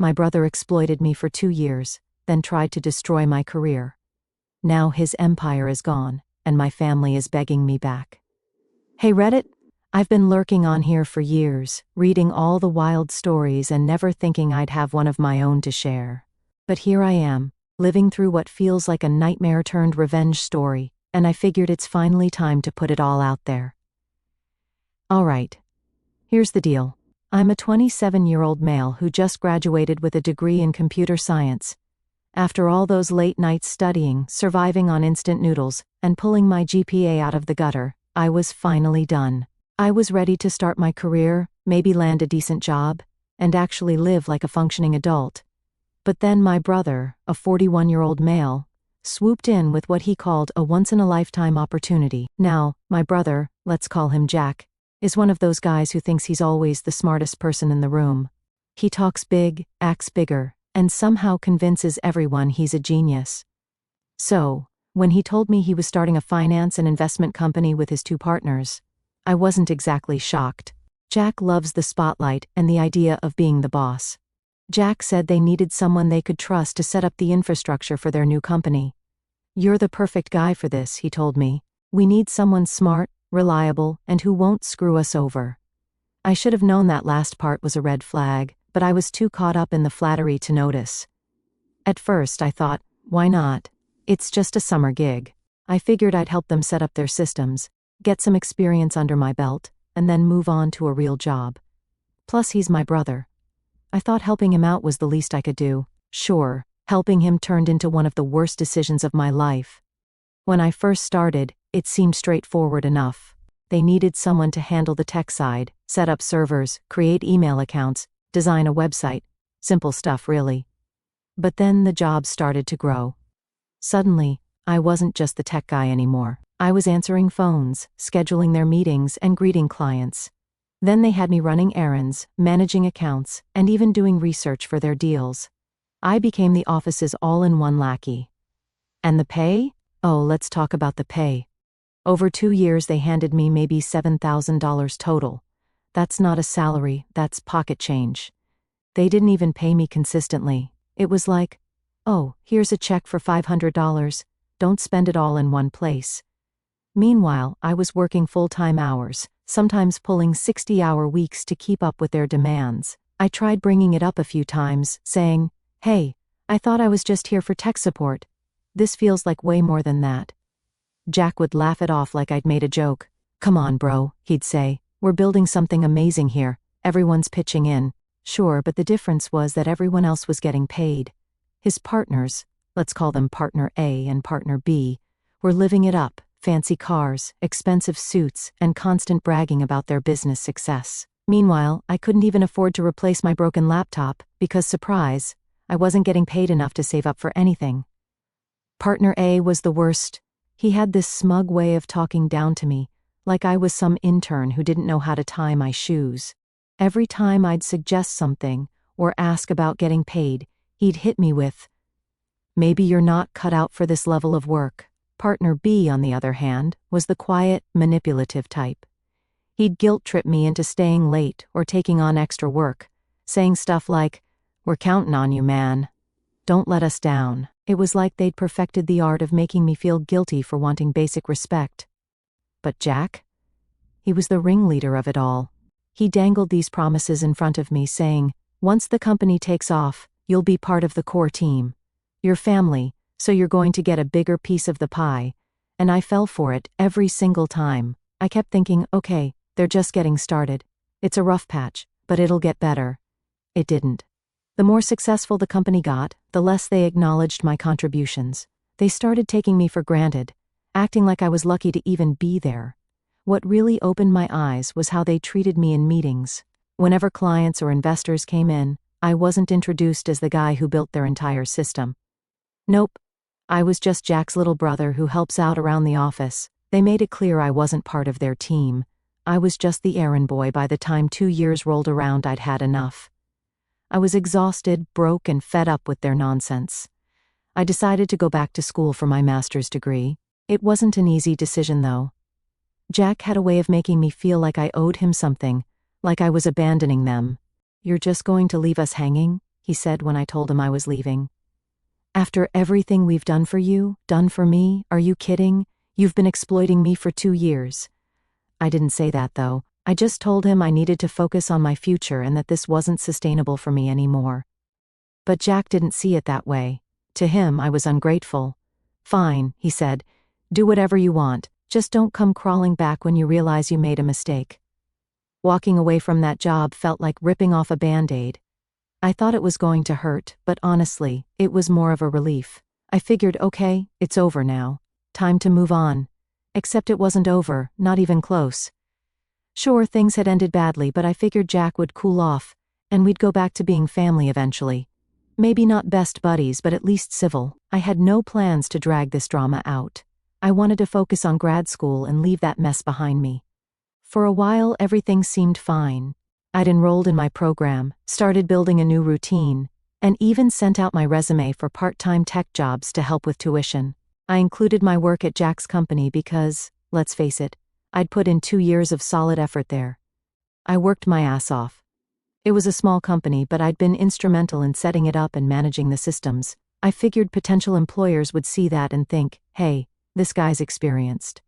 My brother exploited me for 2 years, then tried to destroy my career. Now his empire is gone, and my family is begging me back. Hey Reddit, I've been lurking on here for years, reading all the wild stories and never thinking I'd have one of my own to share. But here I am, living through what feels like a nightmare-turned-revenge story, and I figured it's finally time to put it all out there. Alright. Here's the deal. I'm a 27-year-old male who just graduated with a degree in computer science. After all those late nights studying, surviving on instant noodles, and pulling my GPA out of the gutter, I was finally done. I was ready to start my career, maybe land a decent job, and actually live like a functioning adult. But then my brother, a 41-year-old male, swooped in with what he called a once-in-a-lifetime opportunity. Now, my brother, let's call him Jack, is one of those guys who thinks he's always the smartest person in the room. He talks big, acts bigger, and somehow convinces everyone he's a genius. So, when he told me he was starting a finance and investment company with his 2 partners, I wasn't exactly shocked. Jack loves the spotlight and the idea of being the boss. Jack said they needed someone they could trust to set up the infrastructure for their new company. "You're the perfect guy for this," he told me. "We need someone smart, reliable, and who won't screw us over." I should have known that last part was a red flag, but I was too caught up in the flattery to notice. At first I thought, why not? It's just a summer gig. I figured I'd help them set up their systems, get some experience under my belt, and then move on to a real job. Plus he's my brother. I thought helping him out was the least I could do. Sure, helping him turned into one of the worst decisions of my life. When I first started, it seemed straightforward enough. They needed someone to handle the tech side, set up servers, create email accounts, design a website. Simple stuff, really. But then the job started to grow. Suddenly, I wasn't just the tech guy anymore. I was answering phones, scheduling their meetings, and greeting clients. Then they had me running errands, managing accounts, and even doing research for their deals. I became the office's all-in-one lackey. And the pay? Oh, let's talk about the pay. Over 2 years they handed me maybe $7,000 total. That's not a salary, that's pocket change. They didn't even pay me consistently. It was like, oh, here's a check for $500, don't spend it all in one place. Meanwhile, I was working full-time hours, sometimes pulling 60-hour weeks to keep up with their demands. I tried bringing it up a few times, saying, "Hey, I thought I was just here for tech support. This feels like way more than that." Jack would laugh it off like I'd made a joke. "Come on, bro," he'd say. "We're building something amazing here. Everyone's pitching in." Sure, but the difference was that everyone else was getting paid. His partners, let's call them Partner A and Partner B, were living it up. Fancy cars, expensive suits, and constant bragging about their business success. Meanwhile, I couldn't even afford to replace my broken laptop because, surprise, I wasn't getting paid enough to save up for anything. Partner A was the worst. He had this smug way of talking down to me, like I was some intern who didn't know how to tie my shoes. Every time I'd suggest something or ask about getting paid, he'd hit me with, "Maybe you're not cut out for this level of work." Partner B, on the other hand, was the quiet, manipulative type. He'd guilt-trip me into staying late or taking on extra work, saying stuff like, "We're counting on you, man. Don't let us down." It was like they'd perfected the art of making me feel guilty for wanting basic respect. But Jack? He was the ringleader of it all. He dangled these promises in front of me, saying, "Once the company takes off, you'll be part of the core team. Your family, so you're going to get a bigger piece of the pie." And I fell for it every single time. I kept thinking, okay, they're just getting started. It's a rough patch, but it'll get better. It didn't. The more successful the company got, the less they acknowledged my contributions. They started taking me for granted, acting like I was lucky to even be there. What really opened my eyes was how they treated me in meetings. Whenever clients or investors came in, I wasn't introduced as the guy who built their entire system. Nope. I was just Jack's little brother who helps out around the office. They made it clear I wasn't part of their team. I was just the errand boy. By the time 2 years rolled around, I'd had enough. I was exhausted, broke, and fed up with their nonsense. I decided to go back to school for my master's degree. It wasn't an easy decision, though. Jack had a way of making me feel like I owed him something, like I was abandoning them. "You're just going to leave us hanging?" he said when I told him I was leaving. After everything we've done for you, done for me, are you kidding? You've been exploiting me for 2 years. I didn't say that though. I just told him I needed to focus on my future and that this wasn't sustainable for me anymore. But Jack didn't see it that way. To him, I was ungrateful. Fine, he said. Do whatever you want. Just don't come crawling back when you realize you made a mistake. Walking away from that job felt like ripping off a Band-Aid. I thought it was going to hurt, but honestly, it was more of a relief. I figured, okay, it's over now. Time to move on. Except it wasn't over, not even close. Sure, things had ended badly, but I figured Jack would cool off, and we'd go back to being family eventually. Maybe not best buddies, but at least civil. I had no plans to drag this drama out. I wanted to focus on grad school and leave that mess behind me. For a while, everything seemed fine. I'd enrolled in my program, started building a new routine, and even sent out my resume for part-time tech jobs to help with tuition. I included my work at Jack's company because, let's face it, I'd put in 2 years of solid effort there. I worked my ass off. It was a small company, but I'd been instrumental in setting it up and managing the systems. I figured potential employers would see that and think, hey, this guy's experienced.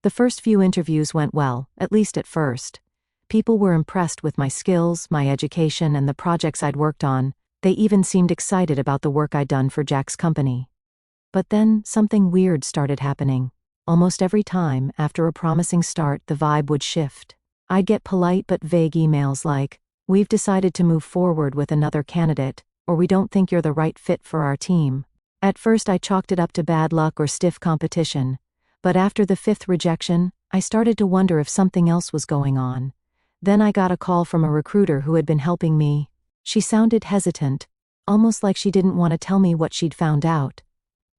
The first few interviews went well, at least at first. People were impressed with my skills, my education, and the projects I'd worked on. They even seemed excited about the work I'd done for Jack's company. But then, something weird started happening. Almost every time, after a promising start, the vibe would shift. I'd get polite but vague emails like, "We've decided to move forward with another candidate," or "We don't think you're the right fit for our team." At first I chalked it up to bad luck or stiff competition. But after the 5th rejection, I started to wonder if something else was going on. Then I got a call from a recruiter who had been helping me. She sounded hesitant, almost like she didn't want to tell me what she'd found out.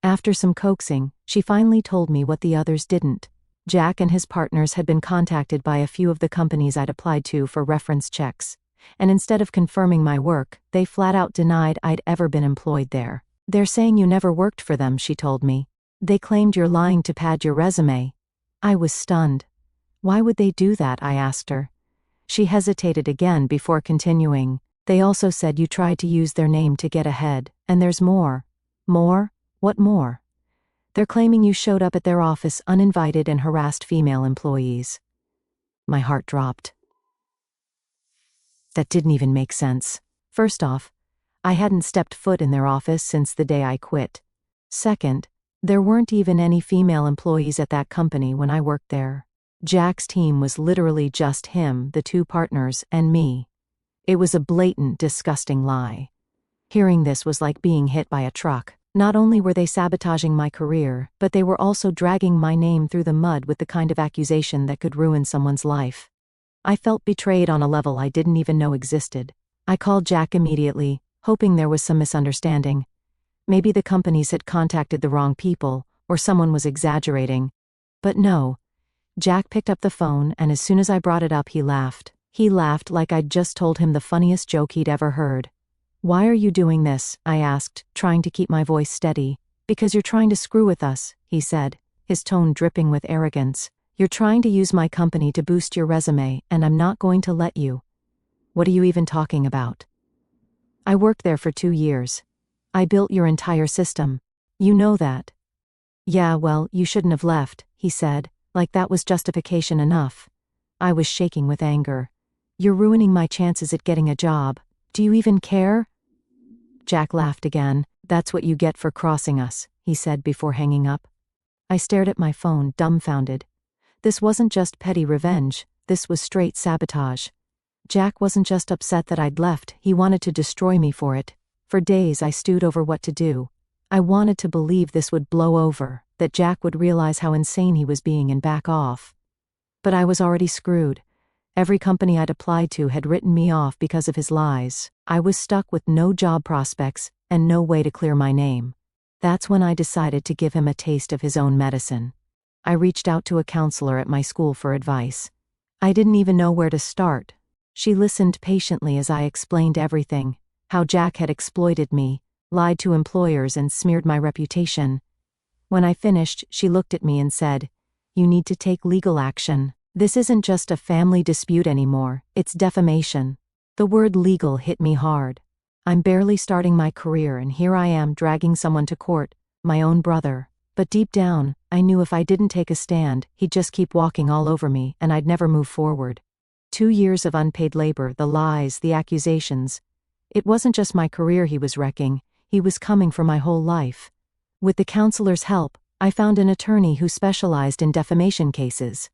After some coaxing, she finally told me what the others didn't. Jack and his partners had been contacted by a few of the companies I'd applied to for reference checks, and instead of confirming my work, they flat out denied I'd ever been employed there. "They're saying you never worked for them," she told me. "They claimed you're lying to pad your resume." I was stunned. "Why would they do that?" I asked her. She hesitated again before continuing. "They also said you tried to use their name to get ahead, and there's more." "More? What more?" "They're claiming you showed up at their office uninvited and harassed female employees." My heart dropped. That didn't even make sense. First off, I hadn't stepped foot in their office since the day I quit. Second, there weren't even any female employees at that company when I worked there. Jack's team was literally just him, the 2 partners, and me. It was a blatant, disgusting lie. Hearing this was like being hit by a truck. Not only were they sabotaging my career, but they were also dragging my name through the mud with the kind of accusation that could ruin someone's life. I felt betrayed on a level I didn't even know existed. I called Jack immediately, hoping there was some misunderstanding. Maybe the companies had contacted the wrong people, or someone was exaggerating. But no. Jack picked up the phone, and as soon as I brought it up, he laughed. He laughed like I'd just told him the funniest joke he'd ever heard. "Why are you doing this?" I asked, trying to keep my voice steady. "Because you're trying to screw with us," he said, his tone dripping with arrogance. "You're trying to use my company to boost your resume, and I'm not going to let you." "What are you even talking about?" "I worked there for 2 years. I built your entire system. You know that." "Yeah, well, you shouldn't have left," he said, like that was justification enough. I was shaking with anger. "You're ruining my chances at getting a job. Do you even care?" Jack laughed again. "That's what you get for crossing us," he said before hanging up. I stared at my phone, dumbfounded. This wasn't just petty revenge, this was straight sabotage. Jack wasn't just upset that I'd left, he wanted to destroy me for it. For days I stewed over what to do. I wanted to believe this would blow over, that Jack would realize how insane he was being and back off. But I was already screwed. Every company I'd applied to had written me off because of his lies. I was stuck with no job prospects and no way to clear my name. That's when I decided to give him a taste of his own medicine. I reached out to a counselor at my school for advice. I didn't even know where to start. She listened patiently as I explained everything, how Jack had exploited me, lied to employers, and smeared my reputation. When I finished, she looked at me and said, "You need to take legal action. This isn't just a family dispute anymore, it's defamation." The word legal hit me hard. I'm barely starting my career and here I am dragging someone to court, my own brother. But deep down, I knew if I didn't take a stand, he'd just keep walking all over me and I'd never move forward. 2 years of unpaid labor, the lies, the accusations. It wasn't just my career he was wrecking, he was coming for my whole life. With the counselor's help, I found an attorney who specialized in defamation cases.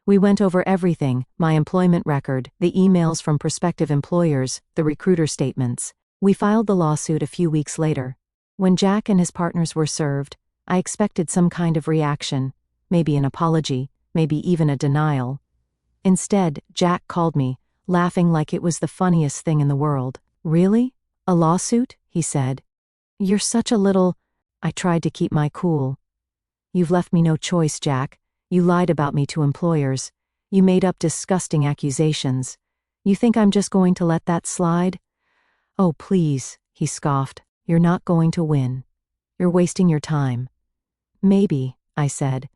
We went over everything, my employment record, the emails from prospective employers, the recruiter statements. We filed the lawsuit a few weeks later. When Jack and his partners were served, I expected some kind of reaction, maybe an apology, maybe even a denial. Instead, Jack called me, laughing like it was the funniest thing in the world. "Really? A lawsuit?" he said. "You're such a little—" I tried to keep my cool. "You've left me no choice, Jack. You lied about me to employers. You made up disgusting accusations. You think I'm just going to let that slide?" "Oh, please," he scoffed. "You're not going to win. You're wasting your time." "Maybe," I said,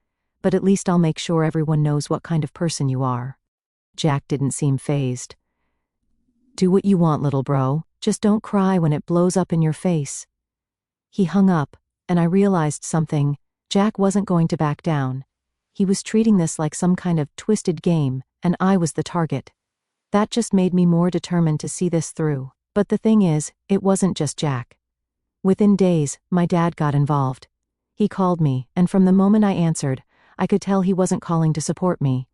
"but at least I'll make sure everyone knows what kind of person you are." Jack didn't seem fazed. "Do what you want, little bro. Just don't cry when it blows up in your face." He hung up, and I realized something. Jack wasn't going to back down. He was treating this like some kind of twisted game, and I was the target. That just made me more determined to see this through. But the thing is, it wasn't just Jack. Within days, my dad got involved. He called me, and from the moment I answered, I could tell he wasn't calling to support me.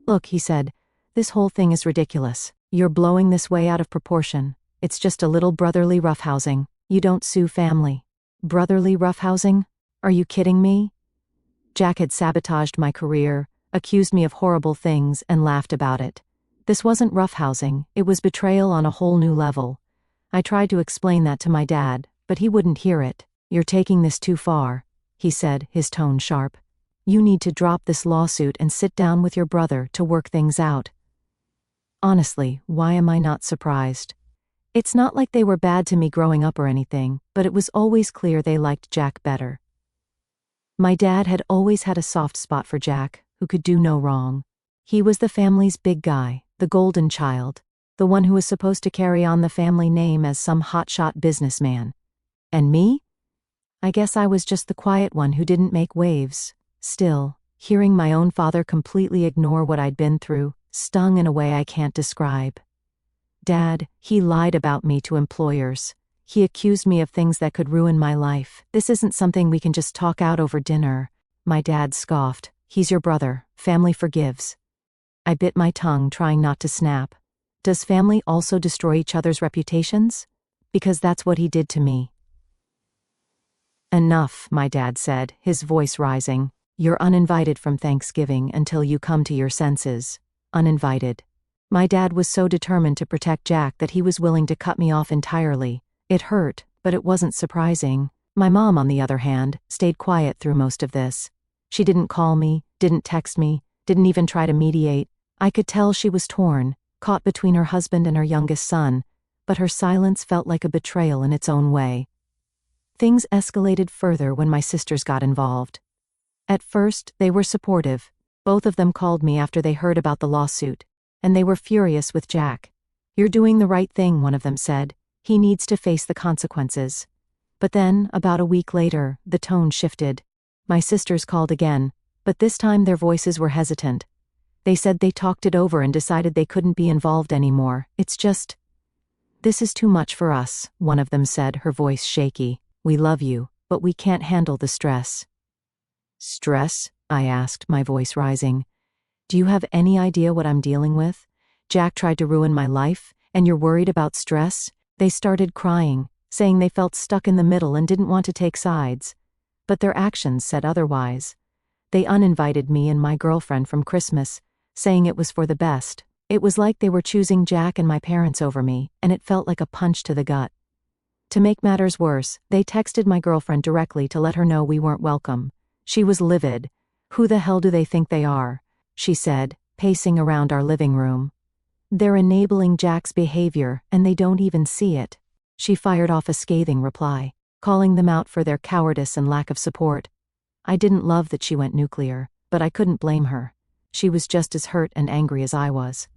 "Look," he said, "this whole thing is ridiculous. You're blowing this way out of proportion. It's just a little brotherly roughhousing. You don't sue family." "Brotherly roughhousing? Are you kidding me?" Jack had sabotaged my career, accused me of horrible things, and laughed about it. This wasn't roughhousing, it was betrayal on a whole new level. I tried to explain that to my dad, but he wouldn't hear it. "You're taking this too far," he said, his tone sharp. "You need to drop this lawsuit and sit down with your brother to work things out." Honestly, why am I not surprised? It's not like they were bad to me growing up or anything, but it was always clear they liked Jack better. My dad had always had a soft spot for Jack, who could do no wrong. He was the family's big guy, the golden child, the one who was supposed to carry on the family name as some hotshot businessman. And me? I guess I was just the quiet one who didn't make waves. Still, hearing my own father completely ignore what I'd been through stung in a way I can't describe. Dad, he lied about me to employers. He accused me of things that could ruin my life. "This isn't something we can just talk out over dinner." My dad scoffed. "He's your brother. Family forgives." I bit my tongue, trying not to snap. Does family also destroy each other's reputations? Because that's what he did to me. "Enough," my dad said, his voice rising. "You're uninvited from Thanksgiving until you come to your senses." Uninvited. My dad was so determined to protect Jack that he was willing to cut me off entirely. It hurt, but it wasn't surprising. My mom, on the other hand, stayed quiet through most of this. She didn't call me, didn't text me, didn't even try to mediate. I could tell she was torn, caught between her husband and her youngest son, but her silence felt like a betrayal in its own way. Things escalated further when my sisters got involved. At first, they were supportive. Both of them called me after they heard about the lawsuit, and they were furious with Jack. "You're doing the right thing," one of them said. "He needs to face the consequences." But then, about a week later, the tone shifted. My sisters called again, but this time their voices were hesitant. They said they talked it over and decided they couldn't be involved anymore. "It's just—" "This is too much for us," one of them said, her voice shaky. "We love you, but we can't handle the stress." "Stress?" I asked, my voice rising. "Do you have any idea what I'm dealing with? Jack tried to ruin my life, and you're worried about stress?" They started crying, saying they felt stuck in the middle and didn't want to take sides. But their actions said otherwise. They uninvited me and my girlfriend from Christmas, saying it was for the best. It was like they were choosing Jack and my parents over me, and it felt like a punch to the gut. To make matters worse, they texted my girlfriend directly to let her know we weren't welcome. She was livid. "Who the hell do they think they are?" she said, pacing around our living room. "They're enabling Jack's behavior, and they don't even see it." She fired off a scathing reply, calling them out for their cowardice and lack of support. I didn't love that she went nuclear, but I couldn't blame her. She was just as hurt and angry as I was.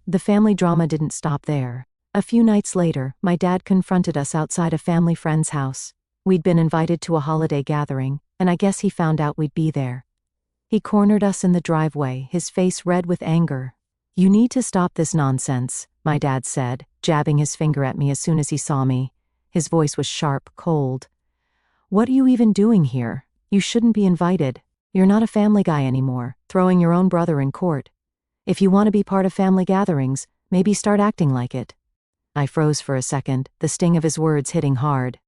The family drama didn't stop there. A few nights later, my dad confronted us outside a family friend's house. We'd been invited to a holiday gathering, and I guess he found out we'd be there. He cornered us in the driveway, his face red with anger. "You need to stop this nonsense," my dad said, jabbing his finger at me as soon as he saw me. His voice was sharp, cold. "What are you even doing here? You shouldn't be invited. You're not a family guy anymore, throwing your own brother in court. If you want to be part of family gatherings, maybe start acting like it." I froze for a second, the sting of his words hitting hard.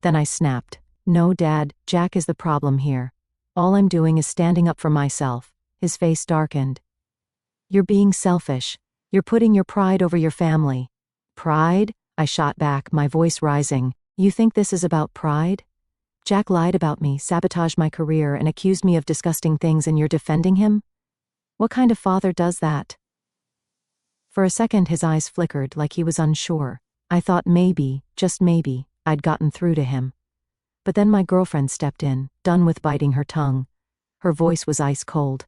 Then I snapped. "No, Dad, Jack is the problem here. All I'm doing is standing up for myself." His face darkened. "You're being selfish. You're putting your pride over your family." "Pride?" I shot back, my voice rising. "You think this is about pride? Jack lied about me, sabotaged my career, and accused me of disgusting things, and you're defending him? What kind of father does that?" For a second his eyes flickered like he was unsure. I thought maybe, just maybe, I'd gotten through to him. But then my girlfriend stepped in, done with biting her tongue. Her voice was ice cold.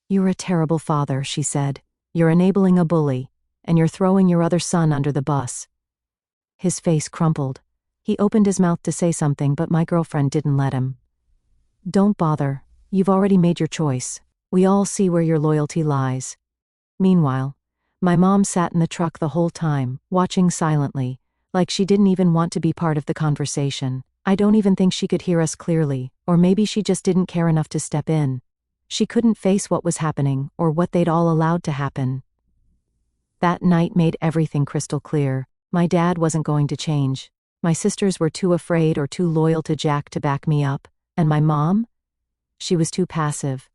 "You're a terrible father," she said. "You're enabling a bully, and you're throwing your other son under the bus." His face crumpled. He opened his mouth to say something, but my girlfriend didn't let him. "Don't bother. You've already made your choice. We all see where your loyalty lies." Meanwhile, my mom sat in the truck the whole time, watching silently, like she didn't even want to be part of the conversation. I don't even think she could hear us clearly, or maybe she just didn't care enough to step in. She couldn't face what was happening, or what they'd all allowed to happen. That night made everything crystal clear. My dad wasn't going to change. My sisters were too afraid or too loyal to Jack to back me up. And my mom? She was too passive.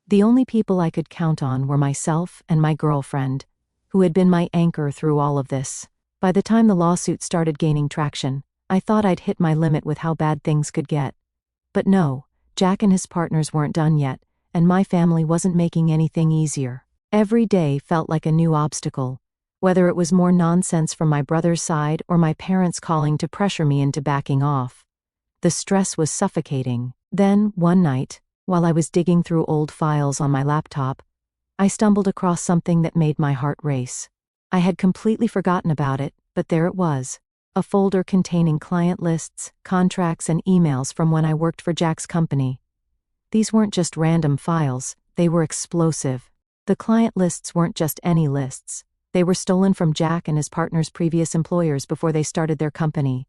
The only people I could count on were myself and my girlfriend, who had been my anchor through all of this. By the time the lawsuit started gaining traction, I thought I'd hit my limit with how bad things could get. But no, Jack and his partners weren't done yet, and my family wasn't making anything easier. Every day felt like a new obstacle, whether it was more nonsense from my brother's side or my parents calling to pressure me into backing off. The stress was suffocating. Then, one night, while I was digging through old files on my laptop, I stumbled across something that made my heart race. I had completely forgotten about it, but there it was. A folder containing client lists, contracts, and emails from when I worked for Jack's company. These weren't just random files, they were explosive. The client lists weren't just any lists. They were stolen from Jack and his partner's previous employers before they started their company.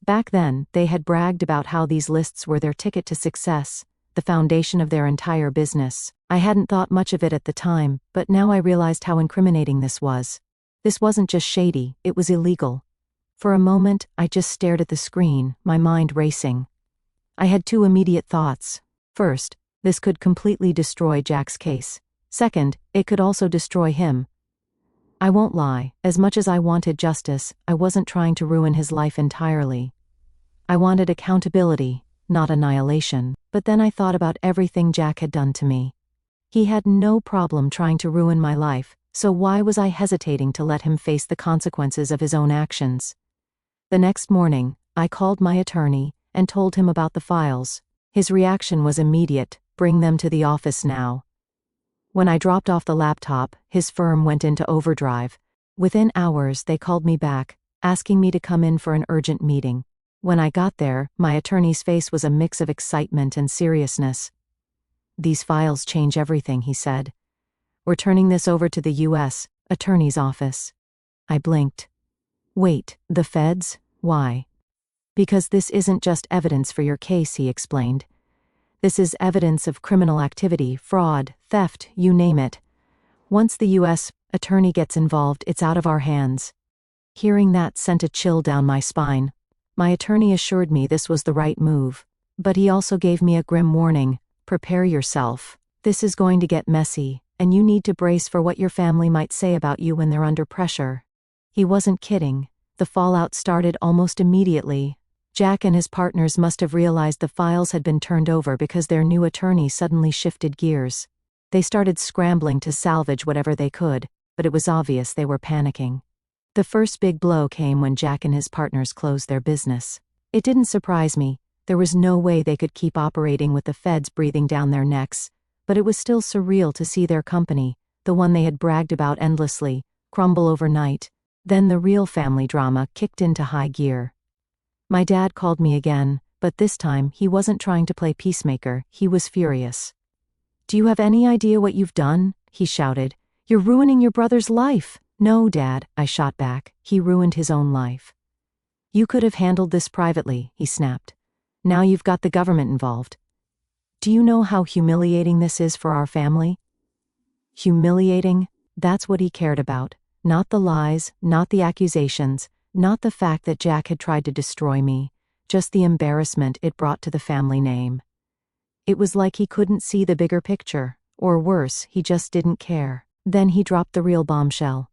Back then, they had bragged about how these lists were their ticket to success, the foundation of their entire business. I hadn't thought much of it at the time, but now I realized how incriminating this was. This wasn't just shady, it was illegal. For a moment, I just stared at the screen, my mind racing. I had two immediate thoughts. First, this could completely destroy Jack's case. Second, it could also destroy him. I won't lie, as much as I wanted justice, I wasn't trying to ruin his life entirely. I wanted accountability, not annihilation. But then I thought about everything Jack had done to me. He had no problem trying to ruin my life, so why was I hesitating to let him face the consequences of his own actions? The next morning, I called my attorney and told him about the files. His reaction was immediate: "Bring them to the office now." When I dropped off the laptop, his firm went into overdrive. Within hours, they called me back, asking me to come in for an urgent meeting. When I got there, my attorney's face was a mix of excitement and seriousness. "These files change everything," he said. "We're turning this over to the U.S. Attorney's Office." I blinked. "Wait, the feds? Why?" "Because this isn't just evidence for your case," he explained. "This is evidence of criminal activity, fraud, theft, you name it. Once the U.S. attorney gets involved, it's out of our hands." Hearing that sent a chill down my spine. My attorney assured me this was the right move, but he also gave me a grim warning: "Prepare yourself. This is going to get messy, and you need to brace for what your family might say about you when they're under pressure." He wasn't kidding. The fallout started almost immediately. Jack and his partners must have realized the files had been turned over because their new attorney suddenly shifted gears. They started scrambling to salvage whatever they could, but it was obvious they were panicking. The first big blow came when Jack and his partners closed their business. It didn't surprise me. There was no way they could keep operating with the feds breathing down their necks, but it was still surreal to see their company, the one they had bragged about endlessly, crumble overnight. Then the real family drama kicked into high gear. My dad called me again, but this time he wasn't trying to play peacemaker, he was furious. "Do you have any idea what you've done?" he shouted. "You're ruining your brother's life." "No, Dad," I shot back, "he ruined his own life." "You could have handled this privately," he snapped. "Now you've got the government involved. Do you know how humiliating this is for our family?" Humiliating? That's what he cared about. Not the lies, not the accusations, not the fact that Jack had tried to destroy me, just the embarrassment it brought to the family name. It was like he couldn't see the bigger picture, or worse, he just didn't care. Then he dropped the real bombshell.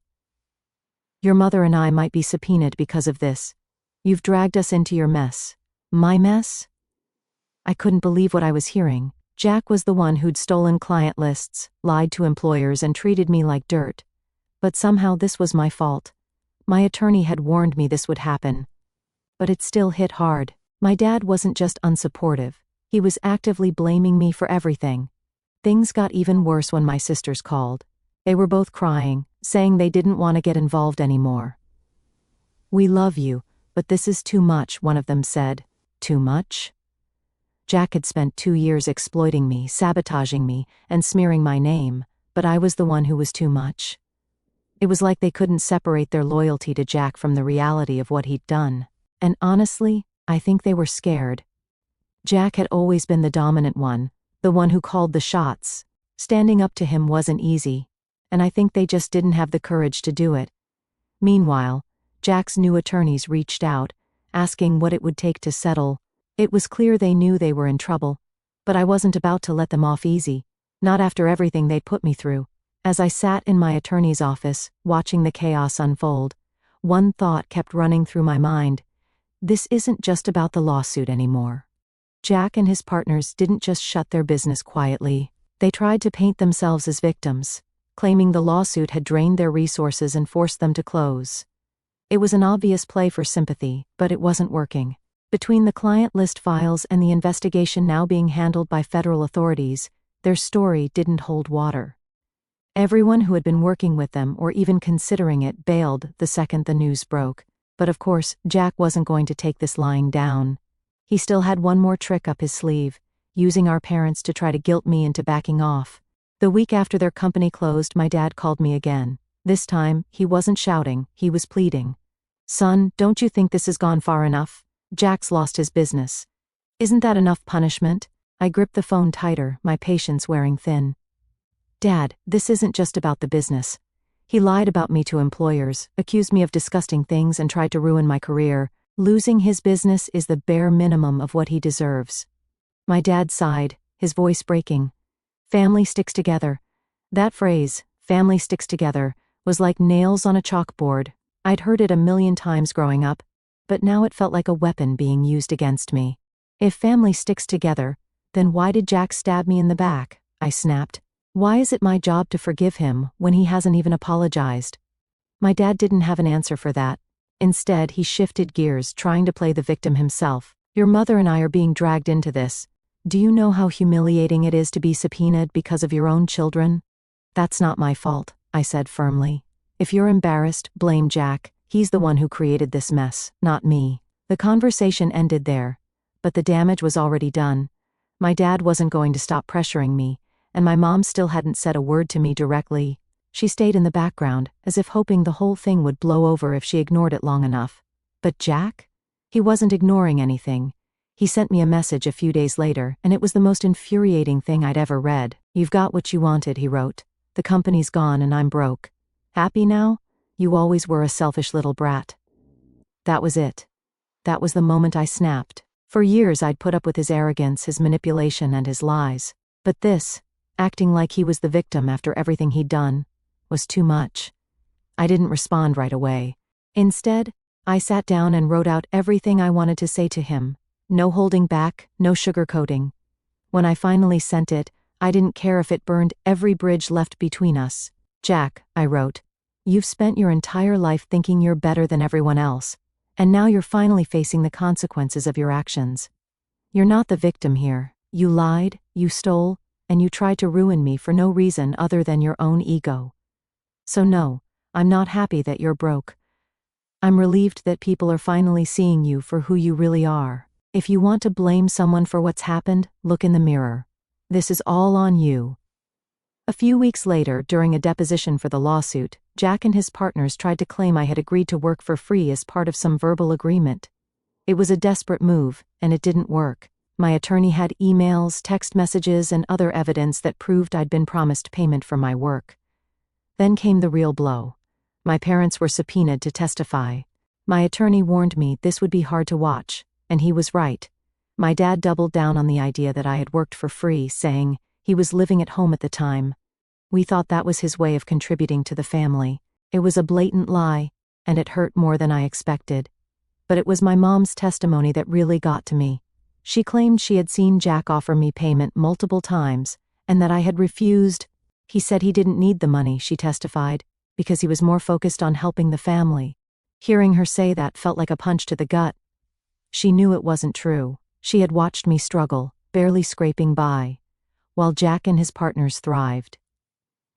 "Your mother and I might be subpoenaed because of this. You've dragged us into your mess." "My mess?" I couldn't believe what I was hearing. Jack was the one who'd stolen client lists, lied to employers, and treated me like dirt. But somehow this was my fault. My attorney had warned me this would happen. But it still hit hard. My dad wasn't just unsupportive. He was actively blaming me for everything. Things got even worse when my sisters called. They were both crying, saying they didn't want to get involved anymore. "We love you, but this is too much," one of them said. Too much? Jack had spent 2 years exploiting me, sabotaging me, and smearing my name, but I was the one who was too much. It was like they couldn't separate their loyalty to Jack from the reality of what he'd done. And honestly, I think they were scared. Jack had always been the dominant one, the one who called the shots. Standing up to him wasn't easy, and I think they just didn't have the courage to do it. Meanwhile, Jack's new attorneys reached out, asking what it would take to settle. It was clear they knew they were in trouble, but I wasn't about to let them off easy, not after everything they'd put me through. As I sat in my attorney's office, watching the chaos unfold, one thought kept running through my mind. This isn't just about the lawsuit anymore. Jack and his partners didn't just shut their business quietly. They tried to paint themselves as victims, claiming the lawsuit had drained their resources and forced them to close. It was an obvious play for sympathy, but it wasn't working. Between the client list files and the investigation now being handled by federal authorities, their story didn't hold water. Everyone who had been working with them or even considering it bailed the second the news broke. But of course, Jack wasn't going to take this lying down. He still had one more trick up his sleeve, using our parents to try to guilt me into backing off. The week after their company closed, my dad called me again. This time, he wasn't shouting, he was pleading. "Son, don't you think this has gone far enough? Jack's lost his business. Isn't that enough punishment?" I gripped the phone tighter, my patience wearing thin. "Dad, this isn't just about the business. He lied about me to employers, accused me of disgusting things, and tried to ruin my career. Losing his business is the bare minimum of what he deserves." My dad sighed, his voice breaking. Family sticks together. That phrase, family sticks together, was like nails on a chalkboard. I'd heard it a million times growing up, but now it felt like a weapon being used against me. If family sticks together, then why did Jack stab me in the back? I snapped. Why is it my job to forgive him when he hasn't even apologized? My dad didn't have an answer for that. Instead, he shifted gears, trying to play the victim himself. "Your mother and I are being dragged into this. Do you know how humiliating it is to be subpoenaed because of your own children?" "That's not my fault," I said firmly. "If you're embarrassed, blame Jack. He's the one who created this mess, not me." The conversation ended there, but the damage was already done. My dad wasn't going to stop pressuring me, and my mom still hadn't said a word to me directly. She stayed in the background, as if hoping the whole thing would blow over if she ignored it long enough. But Jack? He wasn't ignoring anything. He sent me a message a few days later, and it was the most infuriating thing I'd ever read. "You've got what you wanted," he wrote. "The company's gone and I'm broke. Happy now? You always were a selfish little brat." That was it. That was the moment I snapped. For years I'd put up with his arrogance, his manipulation, and his lies. But this, acting like he was the victim after everything he'd done, was too much. I didn't respond right away. Instead, I sat down and wrote out everything I wanted to say to him. No holding back, no sugarcoating. When I finally sent it, I didn't care if it burned every bridge left between us. "Jack," I wrote, "you've spent your entire life thinking you're better than everyone else, and now you're finally facing the consequences of your actions. You're not the victim here. You lied, you stole, and you tried to ruin me for no reason other than your own ego. So no, I'm not happy that you're broke. I'm relieved that people are finally seeing you for who you really are. If you want to blame someone for what's happened, look in the mirror. This is all on you." A few weeks later, during a deposition for the lawsuit, Jack and his partners tried to claim I had agreed to work for free as part of some verbal agreement. It was a desperate move, and it didn't work. My attorney had emails, text messages, and other evidence that proved I'd been promised payment for my work. Then came the real blow. My parents were subpoenaed to testify. My attorney warned me this would be hard to watch, and he was right. My dad doubled down on the idea that I had worked for free, saying he was living at home at the time. We thought that was his way of contributing to the family. It was a blatant lie, and it hurt more than I expected. But it was my mom's testimony that really got to me. She claimed she had seen Jack offer me payment multiple times, and that I had refused. He said he didn't need the money, she testified, because he was more focused on helping the family. Hearing her say that felt like a punch to the gut. She knew it wasn't true. She had watched me struggle, barely scraping by, while Jack and his partners thrived.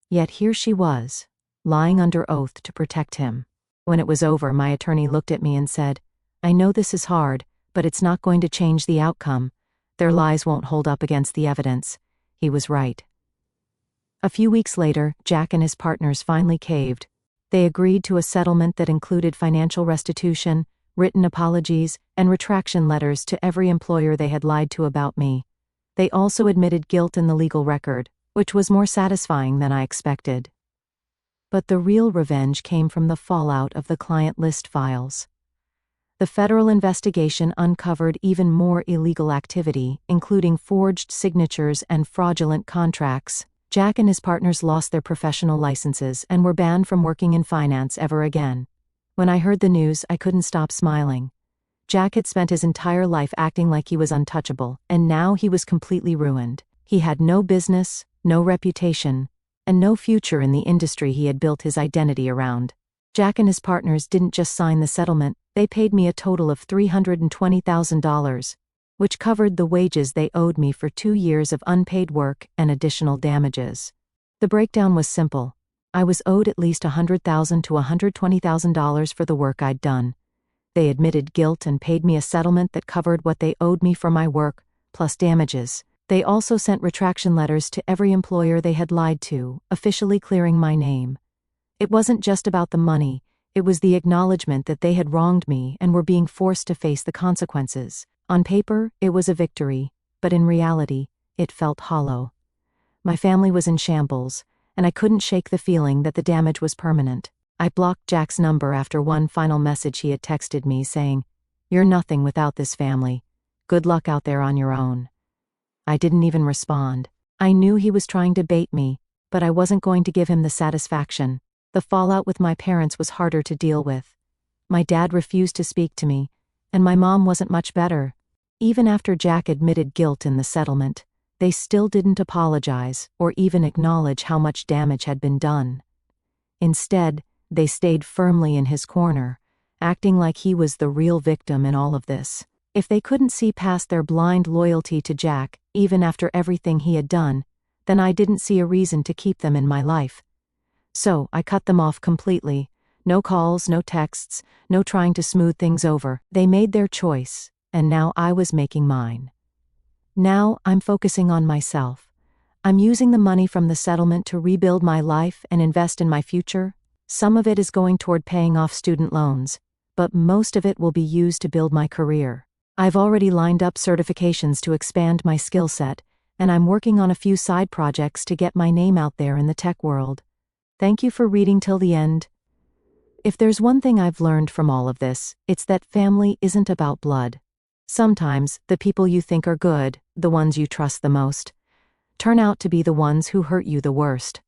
Yet here she was, lying under oath to protect him. When it was over, my attorney looked at me and said, "I know this is hard, but it's not going to change the outcome. Their lies won't hold up against the evidence." He was right. A few weeks later, Jack and his partners finally caved. They agreed to a settlement that included financial restitution, written apologies, and retraction letters to every employer they had lied to about me. They also admitted guilt in the legal record, which was more satisfying than I expected. But the real revenge came from the fallout of the client list files. The federal investigation uncovered even more illegal activity, including forged signatures and fraudulent contracts. Jack and his partners lost their professional licenses and were banned from working in finance ever again. When I heard the news, I couldn't stop smiling. Jack had spent his entire life acting like he was untouchable, and now he was completely ruined. He had no business, no reputation, and no future in the industry he had built his identity around. Jack and his partners didn't just sign the settlement, they paid me a total of $320,000, which covered the wages they owed me for 2 years of unpaid work and additional damages. The breakdown was simple. I was owed at least $100,000 to $120,000 for the work I'd done. They admitted guilt and paid me a settlement that covered what they owed me for my work, plus damages. They also sent retraction letters to every employer they had lied to, officially clearing my name. It wasn't just about the money, it was the acknowledgement that they had wronged me and were being forced to face the consequences. On paper, it was a victory, but in reality, it felt hollow. My family was in shambles, and I couldn't shake the feeling that the damage was permanent. I blocked Jack's number after one final message he had texted me saying, "You're nothing without this family. Good luck out there on your own." I didn't even respond. I knew he was trying to bait me, but I wasn't going to give him the satisfaction. The fallout with my parents was harder to deal with. My dad refused to speak to me, and my mom wasn't much better. Even after Jack admitted guilt in the settlement, they still didn't apologize or even acknowledge how much damage had been done. Instead, they stayed firmly in his corner, acting like he was the real victim in all of this. If they couldn't see past their blind loyalty to Jack, even after everything he had done, then I didn't see a reason to keep them in my life. So I cut them off completely. No calls, no texts, no trying to smooth things over. They made their choice, and now I was making mine. Now I'm focusing on myself. I'm using the money from the settlement to rebuild my life and invest in my future. Some of it is going toward paying off student loans, but most of it will be used to build my career. I've already lined up certifications to expand my skill set, and I'm working on a few side projects to get my name out there in the tech world. Thank you for reading till the end. If there's one thing I've learned from all of this, it's that family isn't about blood. Sometimes, the people you think are good, the ones you trust the most, turn out to be the ones who hurt you the worst.